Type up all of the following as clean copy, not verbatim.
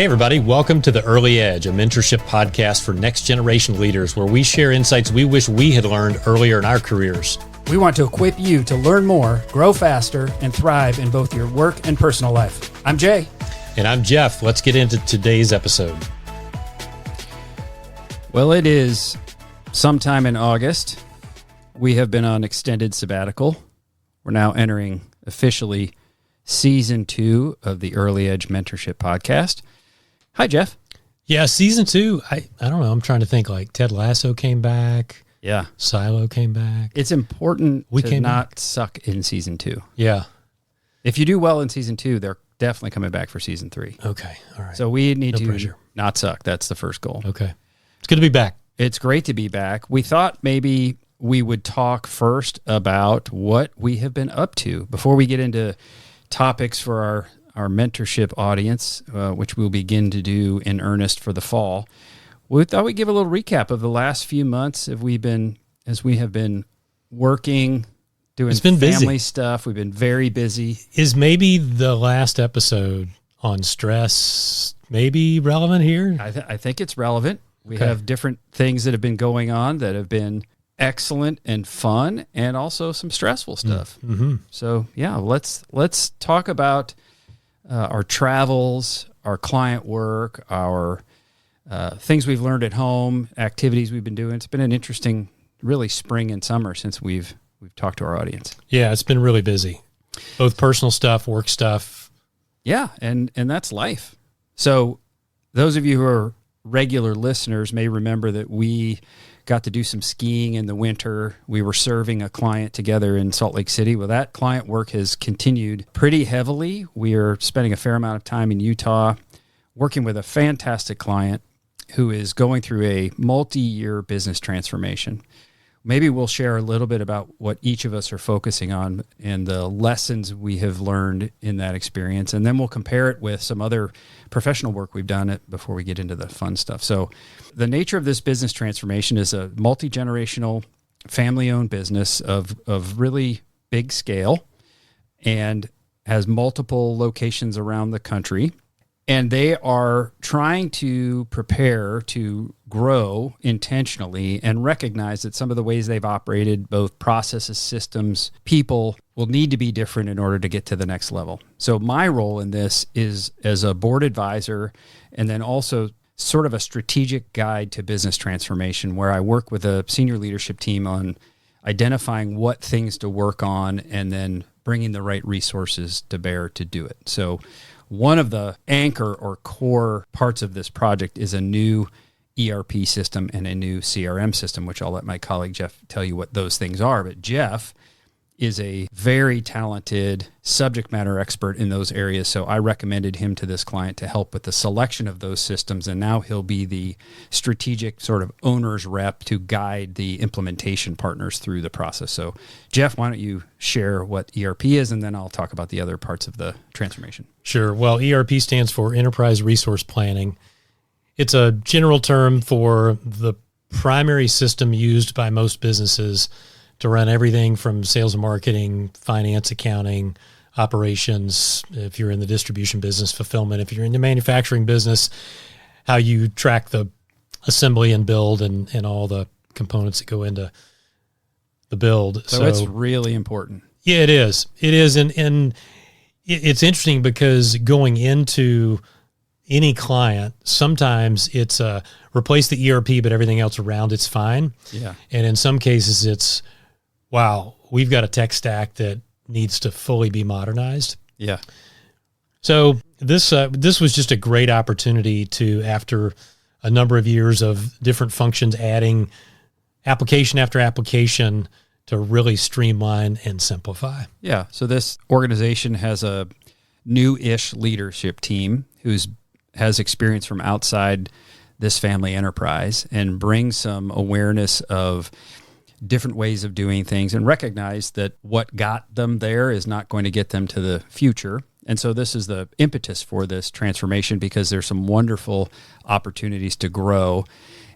Hey everybody, welcome to The Early Edge, a mentorship podcast for next generation leaders where we share insights we wish we had learned earlier in our careers. We want to equip you to learn more, grow faster, and thrive in both your work and personal life. I'm Jay. And I'm Jeff. Let's get into today's episode. Well, it is sometime in August. We have been on extended sabbatical. We're now entering officially season 2 of the Early Edge Mentorship Podcast. Hi, Jeff. Yeah, season 2, I don't know. I'm trying to think, like Ted Lasso came back. Yeah. Silo came back. It's important to not suck in season 2. Yeah. If you do well in season 2, they're definitely coming back for season 3. Okay. All right. So we need to pressure. Not suck. That's the first goal. Okay. It's good to be back. It's great to be back. We thought maybe we would talk first about what we have been up to before we get into topics for our mentorship audience, which we'll begin to do in earnest for the fall. We thought we'd give a little recap of the last few months as we have been working, doing family stuff. We've been very busy. Is maybe the last episode on stress maybe relevant here? I think it's relevant. We have different things that have been going on that have been excellent and fun, and also some stressful stuff. Mm-hmm. So yeah, let's talk about our travels, our client work, our things we've learned at home, activities we've been doing. It's been an interesting, really spring and summer since we've talked to our audience. Yeah, it's been really busy, both personal stuff, work stuff. Yeah, and that's life. So those of you who are regular listeners may remember that we got to do some skiing in the winter. We were serving a client together in Salt Lake City. Well, that client work has continued pretty heavily. We are spending a fair amount of time in Utah working with a fantastic client who is going through a multi-year business transformation. Maybe we'll share a little bit about what each of us are focusing on and the lessons we have learned in that experience. And then we'll compare it with some other professional work we've done before we get into the fun stuff. So the nature of this business transformation is a multi-generational, family-owned business of really big scale and has multiple locations around the country. And they are trying to prepare to grow intentionally and recognize that some of the ways they've operated, both processes, systems, people, will need to be different in order to get to the next level. So my role in this is as a board advisor and then also sort of a strategic guide to business transformation, where I work with a senior leadership team on identifying what things to work on and then bringing the right resources to bear to do it. So one of the anchor or core parts of this project is a new ERP system and a new CRM system, which I'll let my colleague Jeff tell you what those things are. But Jeff is a very talented subject matter expert in those areas. So I recommended him to this client to help with the selection of those systems. And now he'll be the strategic sort of owner's rep to guide the implementation partners through the process. So Jeff, why don't you share what ERP is, and then I'll talk about the other parts of the transformation. Sure. Well, ERP stands for Enterprise Resource Planning. It's a general term for the primary system used by most businesses to run everything from sales and marketing, finance, accounting, operations, if you're in the distribution business, fulfillment, if you're in the manufacturing business, how you track the assembly and build and all the components that go into the build. So it's really important. Yeah, it is. It is. And it's interesting because going into any client, sometimes it's replace the ERP, but everything else around it's fine. Yeah. And in some cases it's, wow, we've got a tech stack that needs to fully be modernized. Yeah. So this was just a great opportunity to, after a number of years of different functions, adding application after application to really streamline and simplify. Yeah. So this organization has a new-ish leadership team has experience from outside this family enterprise and brings some awareness of different ways of doing things and recognize that what got them there is not going to get them to the future. And so this is the impetus for this transformation, because there's some wonderful opportunities to grow.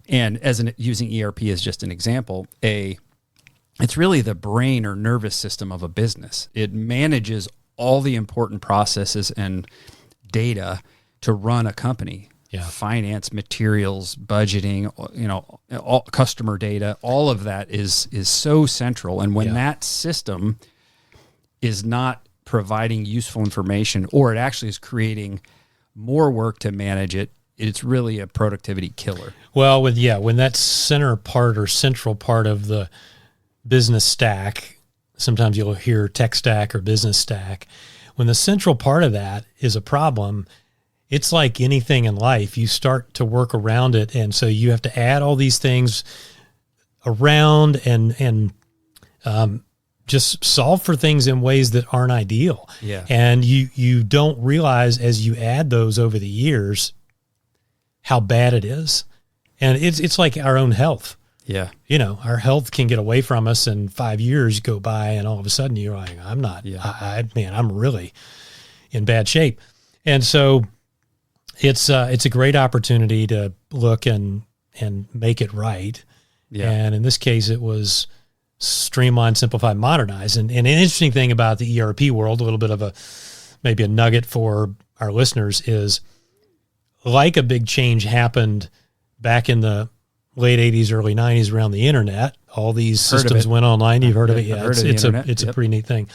And using ERP as just an example, it's really the brain or nervous system of a business. It manages all the important processes and data to run a company. Yeah. Finance, materials, budgeting, all customer data, all of that is so central. And when that system is not providing useful information, or it actually is creating more work to manage it, it's really a productivity killer. Well, when that central part of the business stack, sometimes you'll hear tech stack or business stack, when the central part of that is a problem, it's like anything in life. You start to work around it, and so you have to add all these things around and just solve for things in ways that aren't ideal. Yeah. And you don't realize as you add those over the years how bad it is. And it's like our own health. Yeah. Our health can get away from us, and 5 years go by, and all of a sudden you're like, I'm not, I'm really in bad shape. And so it's a great opportunity to look and make it right. Yeah. And in this case, it was streamline, simplify, modernize. And an interesting thing about the ERP world, a little bit of maybe a nugget for our listeners, is like a big change happened back in the late 80s, early 90s around the internet. All these systems went online. You've heard of it? Yeah, it's a pretty neat thing.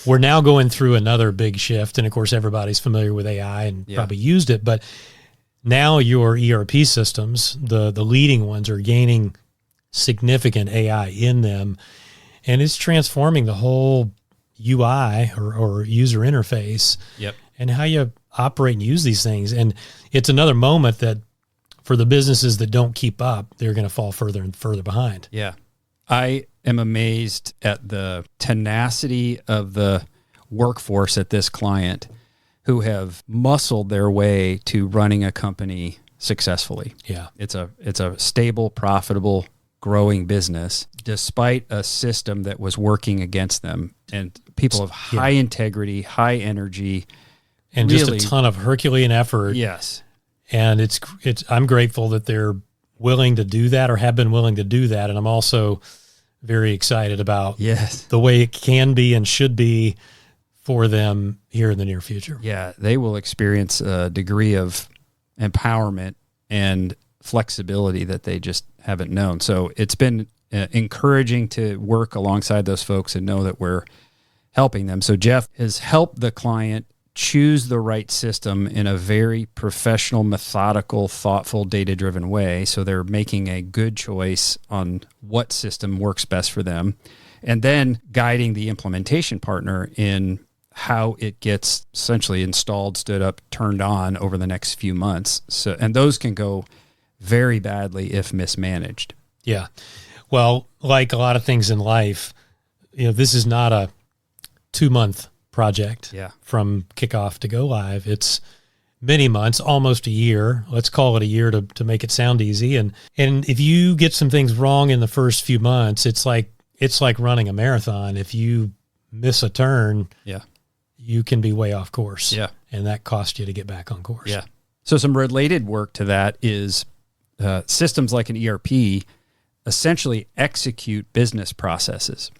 We're now going through another big shift, and of course, everybody's familiar with AI and probably used it. But now your ERP systems, the leading ones, are gaining significant AI in them, and it's transforming the whole UI or user interface and how you operate and use these things. And it's another moment that for the businesses that don't keep up, they're going to fall further and further behind. Yeah. I am amazed at the tenacity of the workforce at this client who have muscled their way to running a company successfully. Yeah. It's a stable, profitable, growing business despite a system that was working against them, and people of high integrity, high energy, and really, just a ton of Herculean effort. Yes. And I'm grateful that they're willing to do that, or have been willing to do that. And I'm also very excited about the way it can be and should be for them here in the near future. Yeah, they will experience a degree of empowerment and flexibility that they just haven't known. So it's been encouraging to work alongside those folks and know that we're helping them. So Jeff has helped the client choose the right system in a very professional, methodical, thoughtful, data-driven way. So they're making a good choice on what system works best for them, and then guiding the implementation partner in how it gets essentially installed, stood up, turned on over the next few months. So, and those can go very badly if mismanaged. Yeah. Well, like a lot of things in life, this is not a 2-month project from kickoff to go live. It's many months, almost a year. Let's call it a year to make it sound easy. And if you get some things wrong in the first few months, it's like running a marathon. If you miss a turn, you can be way off course. Yeah. And that costs you to get back on course. Yeah. So some related work to that is systems like an ERP essentially execute business processes.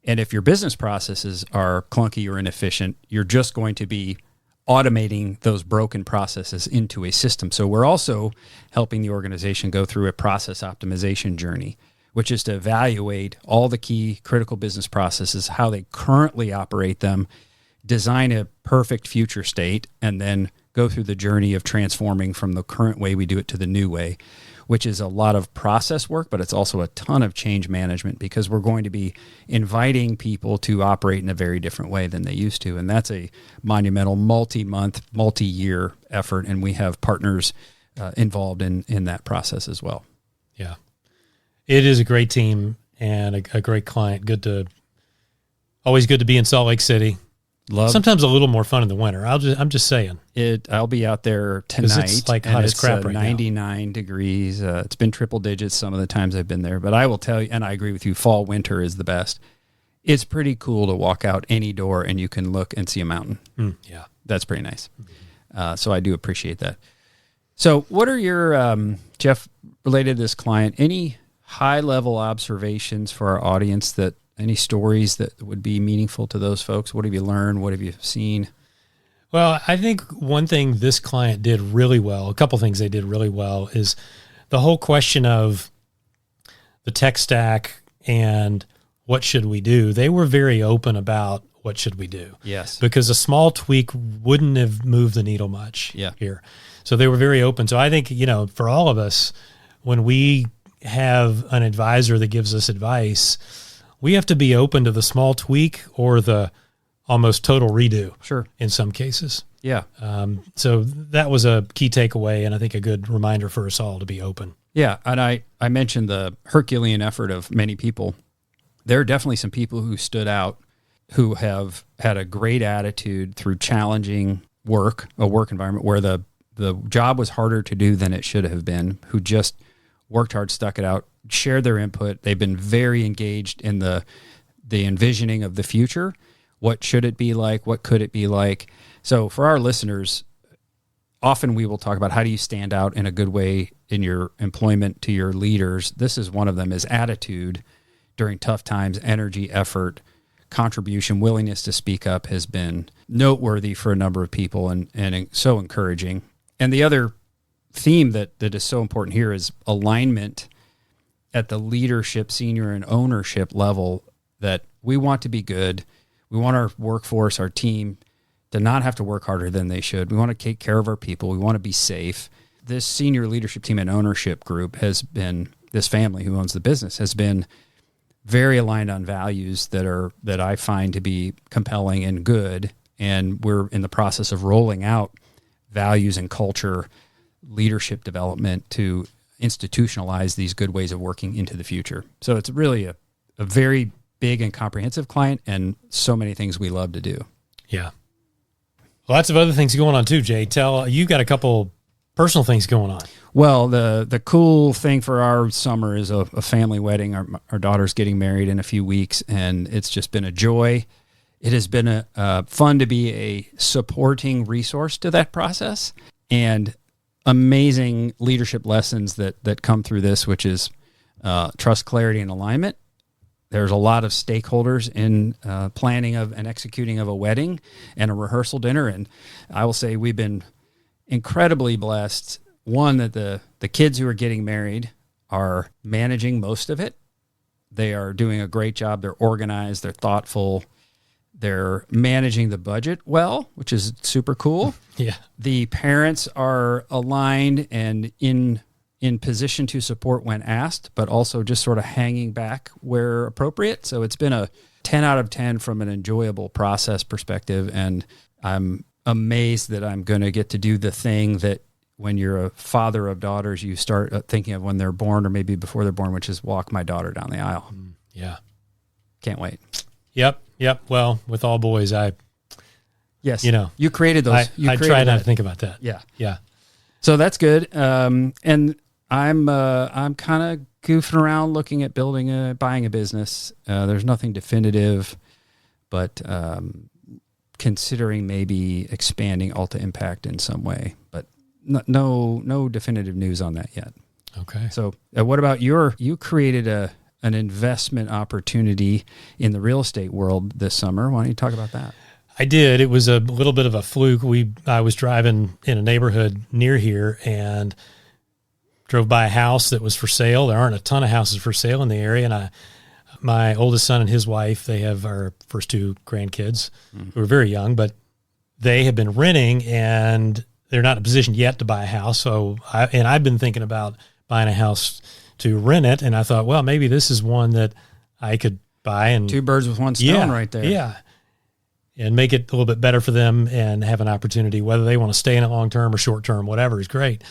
And if your business processes are clunky or inefficient, you're just going to be automating those broken processes into a system. So we're also helping the organization go through a process optimization journey, which is to evaluate all the key critical business processes, how they currently operate them, design a perfect future state, and then go through the journey of transforming from the current way we do it to the new way, which is a lot of process work, but it's also a ton of change management, because we're going to be inviting people to operate in a very different way than they used to. And that's a monumental multi-month, multi-year effort. And we have partners involved in that process as well. Yeah. It is a great team and a great client. Always good to be in Salt Lake City. Sometimes a little more fun in the winter. I'm just saying. I'll be out there tonight. It's like hot as crap right 99 degrees. It's been triple digits some of the times I've been there. But I will tell you, and I agree with you, fall, winter is the best. It's pretty cool to walk out any door and you can look and see a mountain. Yeah. That's pretty nice. So I do appreciate that. So what are your, Jeff, related to this client, any high-level observations for our audience, any stories that would be meaningful to those folks? What have you learned? What have you seen? Well, I think one thing this client did really well, a couple things they did really well, is the whole question of the tech stack and what should we do. They were very open about what should we do. Yes. Because a small tweak wouldn't have moved the needle much here. So they were very open. So I think, for all of us, when we have an advisor that gives us advice, we have to be open to the small tweak or the almost total redo. Sure. In some cases. Yeah. So that was a key takeaway, and I think a good reminder for us all to be open. Yeah. And I mentioned the Herculean effort of many people. There are definitely some people who stood out who have had a great attitude through challenging a work environment where the job was harder to do than it should have been, who just worked hard, stuck it out, shared their input. They've been very engaged in the envisioning of the future. What should it be like? What could it be like? So for our listeners, often we will talk about how do you stand out in a good way in your employment to your leaders. This is one of them, is attitude during tough times, energy, effort, contribution, willingness to speak up has been noteworthy for a number of people and so encouraging. And the other theme that is so important here is alignment at the leadership, senior and ownership level, that we want to be good. We want our workforce, our team, to not have to work harder than they should. We want to take care of our people. We want to be safe. This senior leadership team and ownership group has been, this family who owns the business has been very aligned on values that I find to be compelling and good. And we're in the process of rolling out values and culture, leadership development to institutionalize these good ways of working into the future. So it's really a very big and comprehensive client, and so many things we love to do. Yeah. Lots of other things going on too, Jay. You've got a couple personal things going on. Well, the cool thing for our summer is a family wedding. Our daughter's getting married in a few weeks, and it's just been a joy. It has been fun to be a supporting resource to that process, and amazing leadership lessons that come through this, which is trust, clarity, and alignment. There's a lot of stakeholders in planning of and executing of a wedding and a rehearsal dinner. And I will say we've been incredibly blessed. One, that the kids who are getting married are managing most of it. They are doing a great job. They're organized. They're thoughtful. They're managing the budget well, which is super cool. Yeah. The parents are aligned and in position to support when asked, but also just sort of hanging back where appropriate. So it's been a 10 out of 10 from an enjoyable process perspective. And I'm amazed that I'm going to get to do the thing that when you're a father of daughters, you start thinking of when they're born or maybe before they're born, which is walk my daughter down the aisle. Yeah. Can't wait. Yep. Well, with all boys, yes, you created those. I try not to think about that. Yeah. Yeah. So that's good. And I'm kind of goofing around looking at buying a business. There's nothing definitive, but considering maybe expanding Alta Impact in some way, but no definitive news on that yet. Okay. So what about you created an investment opportunity in the real estate world this summer. Why don't you talk about that? I did. It was a little bit of a fluke. I was driving in a neighborhood near here and drove by a house that was for sale. There aren't a ton of houses for sale in the area. And my oldest son and his wife, they have our first two grandkids who are very young, but they have been renting and they're not in a position yet to buy a house. So I've been thinking about buying a house to rent it. And I thought, well, maybe this is one that I could buy and two birds with one stone right there. Yeah. And make it a little bit better for them and have an opportunity, whether they want to stay in it long term or short term, whatever is great.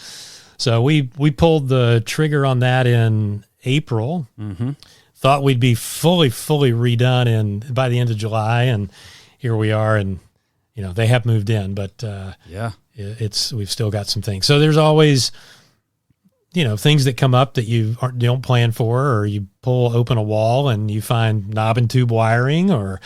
So we pulled the trigger on that in April. Mm-hmm. Thought we'd be fully redone by the end of July, and here we are. And they have moved in, but we've still got some things. So there's always things that come up that you don't plan for, or you open a wall and you find knob and tube wiring, or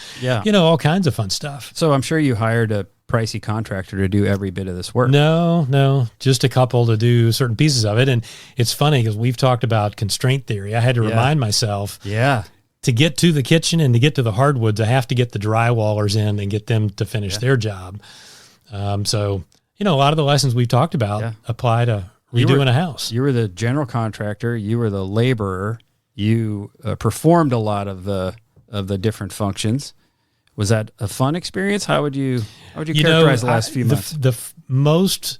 all kinds of fun stuff. So I'm sure you hired a pricey contractor to do every bit of this work. No, just a couple to do certain pieces of it. And it's funny because we've talked about constraint theory. I had to remind myself, to get to the kitchen and to get to the hardwoods, I have to get the drywallers in and get them to finish their job. So, a lot of the lessons we've talked about apply to redoing a house. You were the general contractor. You were the laborer. You performed a lot of the different functions. Was that a fun experience? How would you characterize the last few months? The most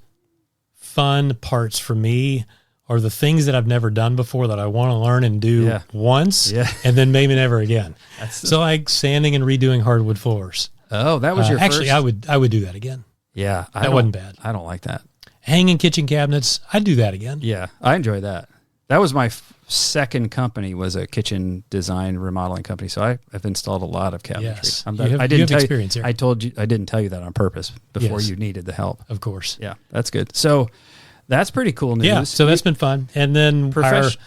fun parts for me are the things that I've never done before that I want to learn and do once, and then maybe never again. So like sanding and redoing hardwood floors. Oh, that was your actually, first? I would do that again. Yeah, that wasn't bad. I don't like that. Hanging kitchen cabinets, I'd do that again. Yeah, I enjoy that. That was my second company, was a kitchen design remodeling company. So I've installed a lot of cabinetry. Yes. I didn't tell experience here. I told you I didn't tell you that on purpose before you needed the help. Of course. Yeah, that's good. So that's pretty cool news. Yeah, so that's been fun. And then go ahead.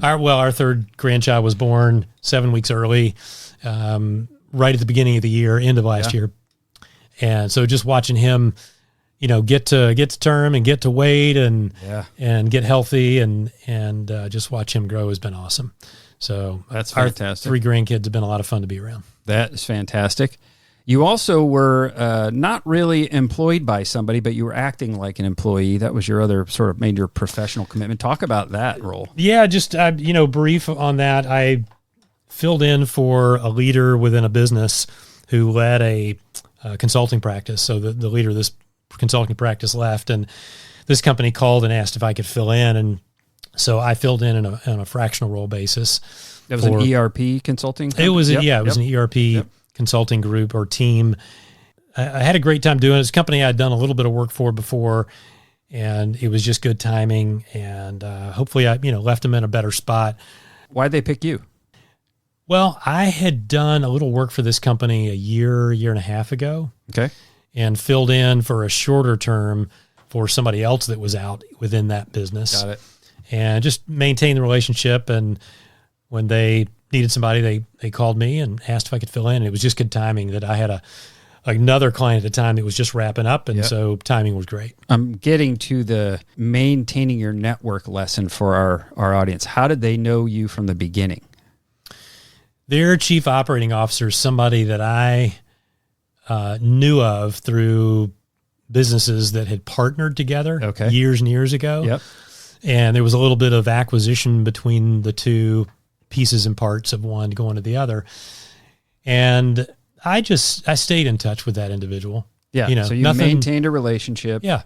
Our third grandchild was born 7 weeks early, right at the beginning of the year, end of last year. And so just watching him, get to term and get to weight and get healthy and just watch him grow has been awesome. So that's fantastic. Our 3 grandkids have been a lot of fun to be around. That is fantastic. You also were not really employed by somebody, but you were acting like an employee. That was your other sort of major professional commitment. Talk about that role. Yeah, just brief on that. I filled in for a leader within a business who led a consulting practice. So the leader of this consulting practice left, and this company called and asked if I could fill in, and so I filled in on a fractional role basis. That was an ERP consulting company? It was it was an ERP consulting group or team. I had a great time doing it. It's a company I'd done a little bit of work for before, and it was just good timing, and hopefully I left them in a better spot. Why'd they pick you? Well, I had done a little work for this company a year and a half ago. Okay. And filled in for a shorter term for somebody else that was out within that business. Got it. And just maintain the relationship. And when they needed somebody, they called me and asked if I could fill in. And it was just good timing that I had another client at the time that was just wrapping up. And so timing was great. I'm getting to the maintaining your network lesson for our audience. How did they know you from the beginning? Their chief operating officer is somebody that I knew of through businesses that had partnered together years and years ago. Yep. And there was a little bit of acquisition between the two pieces and parts of one going to the other. And I stayed in touch with that individual. Yeah. So you maintained a relationship. Yeah.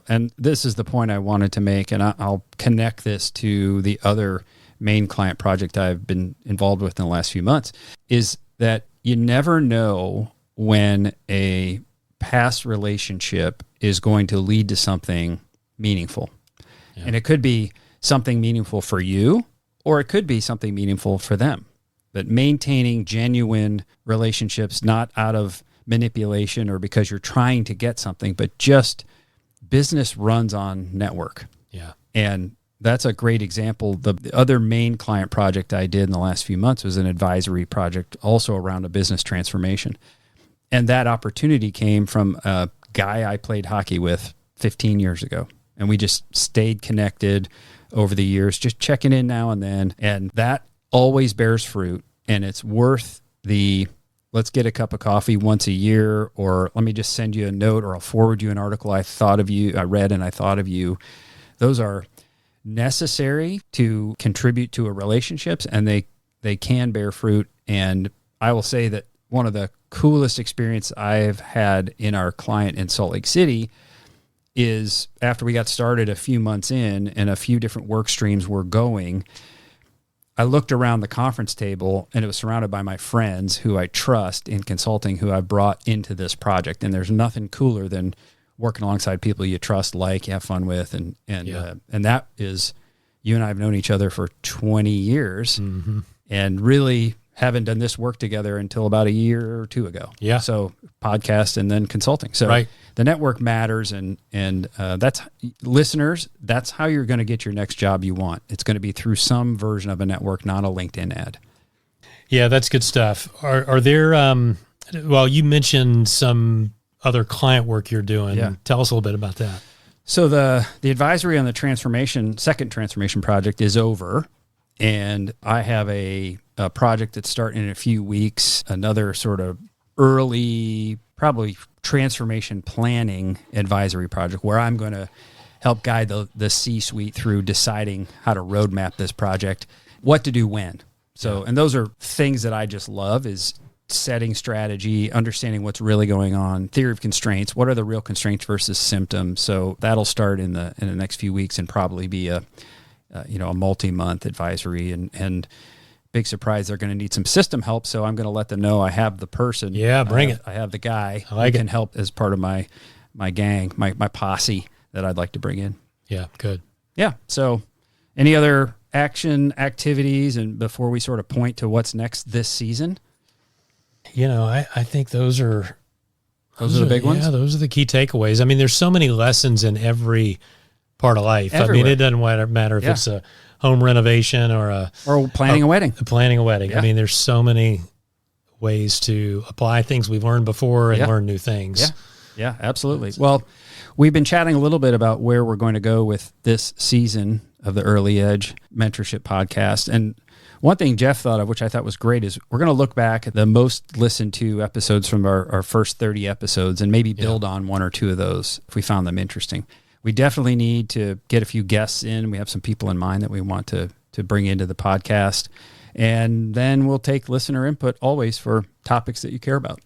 And this is the point I wanted to make, and I'll connect this to the other main client project I've been involved with in the last few months, is that you never know when a past relationship is going to lead to something meaningful. Yeah. And it could be something meaningful for you, or it could be something meaningful for them. But maintaining genuine relationships, not out of manipulation or because you're trying to get something, but just business runs on network. Yeah. And that's a great example. The other main client project I did in the last few months was an advisory project, also around a business transformation. And that opportunity came from a guy I played hockey with 15 years ago. And we just stayed connected over the years, just checking in now and then. And that always bears fruit. And it's worth the, let's get a cup of coffee once a year, or let me just send you a note, or I'll forward you an article I read and I thought of you. Those are necessary to contribute to a relationships, and they can bear fruit. And I will say that one of the coolest experience I've had in our client in Salt Lake City is after we got started a few months in and a few different work streams were going, I looked around the conference table and it was surrounded by my friends who I trust in consulting, who I brought into this project. And there's nothing cooler than working alongside people you trust, you have fun with. And that is, you and I have known each other for 20 years and really haven't done this work together until about a year or two ago. Yeah. So podcast and then consulting. So the network matters, and that's, listeners, that's how you're going to get your next job you want. It's going to be through some version of a network, not a LinkedIn ad. Yeah, that's good stuff. Are there, well, you mentioned some other client work you're doing. Yeah. Tell us a little bit about that. So the advisory on the second transformation project is over, and I have a project that's starting in a few weeks, another sort of early probably transformation planning advisory project where I'm going to help guide the C-suite through deciding how to roadmap this project, what to do when. So, and those are things that I just love, is setting strategy, understanding what's really going on, theory of constraints, what are the real constraints versus symptoms. So that'll start in the next few weeks and probably be a multi-month advisory, and big surprise, they're going to need some system help. So I'm going to let them know I have the person. Yeah, bring it. I have the guy who can help as part of my gang, my posse that I'd like to bring in. Yeah, good. Yeah. So any other action activities, and before we sort of point to what's next this season? I think those are the big ones. Yeah, those are the key takeaways. I mean, there's so many lessons in every part of life. Everywhere. I mean, it doesn't matter if it's a home renovation or planning a wedding. Planning a wedding. Yeah. I mean, there's so many ways to apply things we've learned before and learn new things. Yeah. Yeah, absolutely. Well, we've been chatting a little bit about where we're going to go with this season of the Early Edge Mentorship Podcast. And one thing Jeff thought of, which I thought was great, is we're going to look back at the most listened to episodes from our first 30 episodes and maybe build on one or two of those if we found them interesting. We definitely need to get a few guests in. We have some people in mind that we want to bring into the podcast. And then we'll take listener input always for topics that you care about.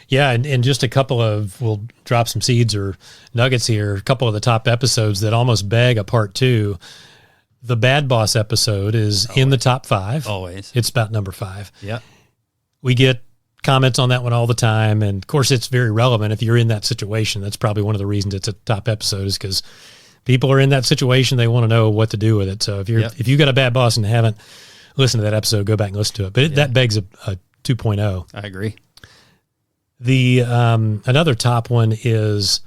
Yeah, and just we'll drop some seeds or nuggets here, a couple of the top episodes that almost beg a part two. The Bad Boss episode is in the top 5. Always. It's about number 5. Yeah. We get comments on that one all the time. And of course, it's very relevant if you're in that situation. That's probably one of the reasons it's a top episode, is because people are in that situation. They want to know what to do with it. So if you got a bad boss and haven't listened to that episode, go back and listen to it. But that begs a 2.0. I agree. The another top one is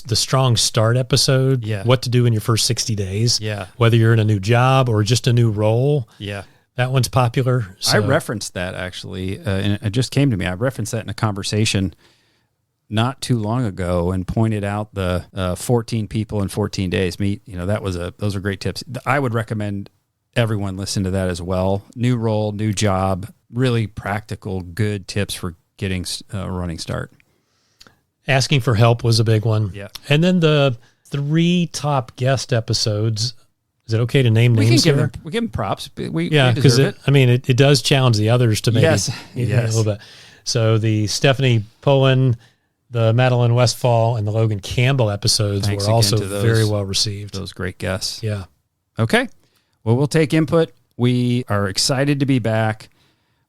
the Strong Start episode. Yeah. What to do in your first 60 days. Yeah. Whether you're in a new job or just a new role. Yeah. That one's popular. So. I referenced that actually, and it just came to me. I referenced that in a conversation not too long ago and pointed out the 14 people in 14 days. Those are great tips. I would recommend everyone listen to that as well. New role, new job, really practical, good tips for getting a running start. Asking for help was a big one. Yeah. And then the 3 top guest episodes. Is it okay to name names here? We give them props. We because it does challenge the others to maybe a little bit. So the Stephanie Pullen, the Madeline Westfall, and the Logan Campbell episodes were also very well received. Those great guests. Yeah. Okay. Well, we'll take input. We are excited to be back.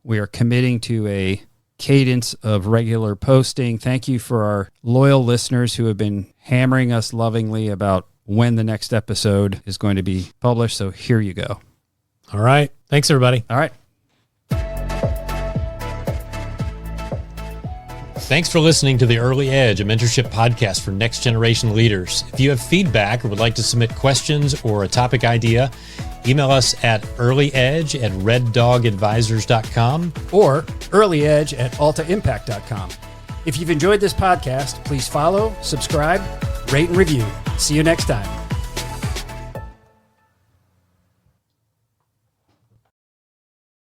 We are committing to a cadence of regular posting. Thank you for our loyal listeners who have been hammering us lovingly about when the next episode is going to be published. So here you go. All right. Thanks, everybody. All right. Thanks for listening to The Early Edge, a mentorship podcast for next generation leaders. If you have feedback or would like to submit questions or a topic idea, email us at earlyedge@reddogadvisors.com or earlyedge@altaimpact.com. If you've enjoyed this podcast, please follow, subscribe, rate, and review. See you next time.